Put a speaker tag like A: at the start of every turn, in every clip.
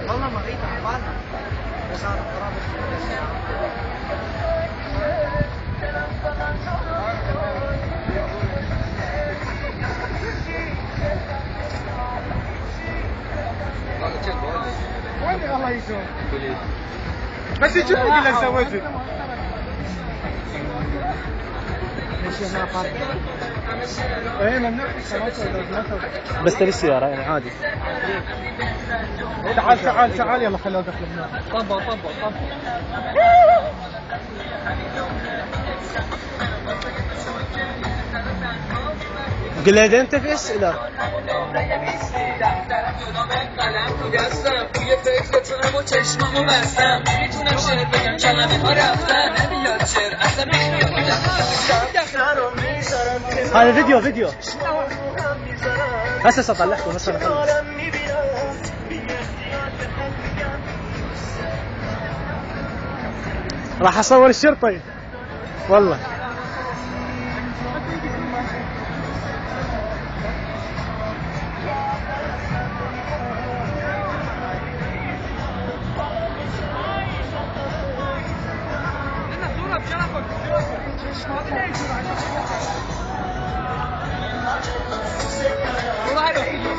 A: والله ما غيت عبالنا بس انا قرابة وين الله يسوي بس يجيب لي اللي سويته ليش ما فرق ايه ممنوع بس تبي السيارة يعني عادي تعال تعال تعال يلا خلوه دخل هنا طبع قل له انت في اسئله هذا فيديو هسه اطلعكم هسه اخلص راح اصور الشرطي والله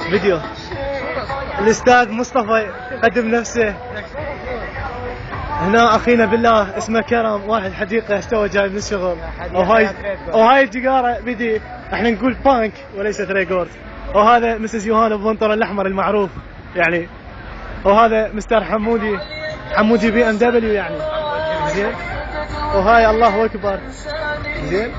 A: فيديو الاستاذ مصطفى قدم نفسه هنا. اخينا بالله اسمه كرم واحد حديقه استوى جاي من الشغل وهاي الجيجاره بدي احنا نقول بانك وليست ريكورد. وهذا مسز يوهانا بونطر الاحمر المعروف يعني. وهذا مستر حمودي بي ام دبليو يعني زين. وهاي الله اكبر زين.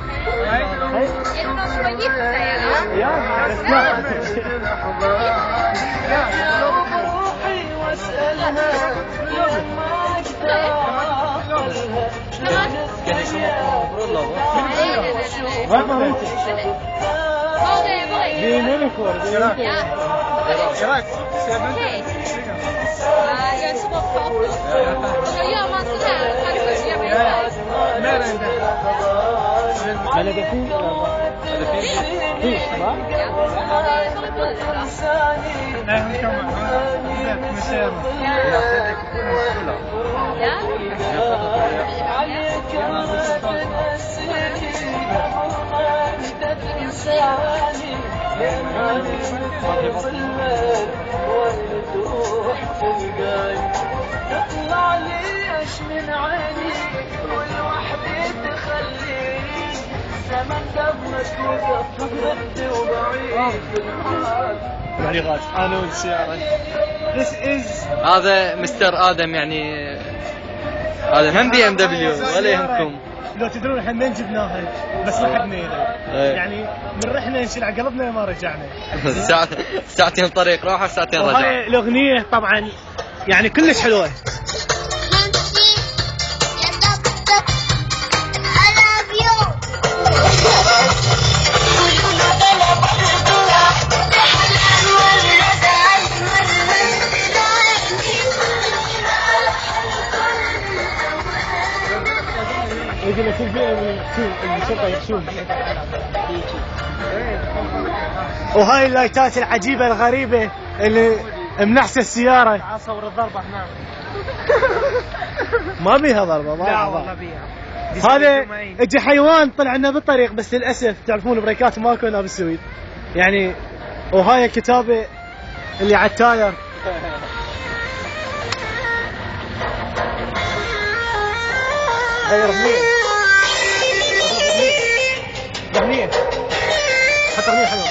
B: تطلع ليش من عيني والوحدة تخليني زمن دمك وقف ضدي وبعيد
A: تعليقات انا والسيارة. This is
C: هذا مستر ادم يعني هذا هم بي ام دبليو ولا يهمكم.
A: لو تدرون احنا من جبناها بس ما حدنا يعني من رحنا نشيل على قلبنا ما رجعنا.
C: ساعتين طريق راحة ساعتين رجع.
A: وهاي الاغنية طبعا يعني كلش حلوة. يقول لك الشرطة يحشون. وهاي اللايتات العجيبة الغريبة اللي منحسة السيارة. صور الضربة هناك. ما بيها ضربة. لا والله بيها. هذا اجى حيوان طلع لنا بالطريق بس للأسف تعرفون بريكات ماكو هنا بالسويد يعني. وهاي الكتابة اللي على التاير. هاي أغنية حط أغنية حلوة.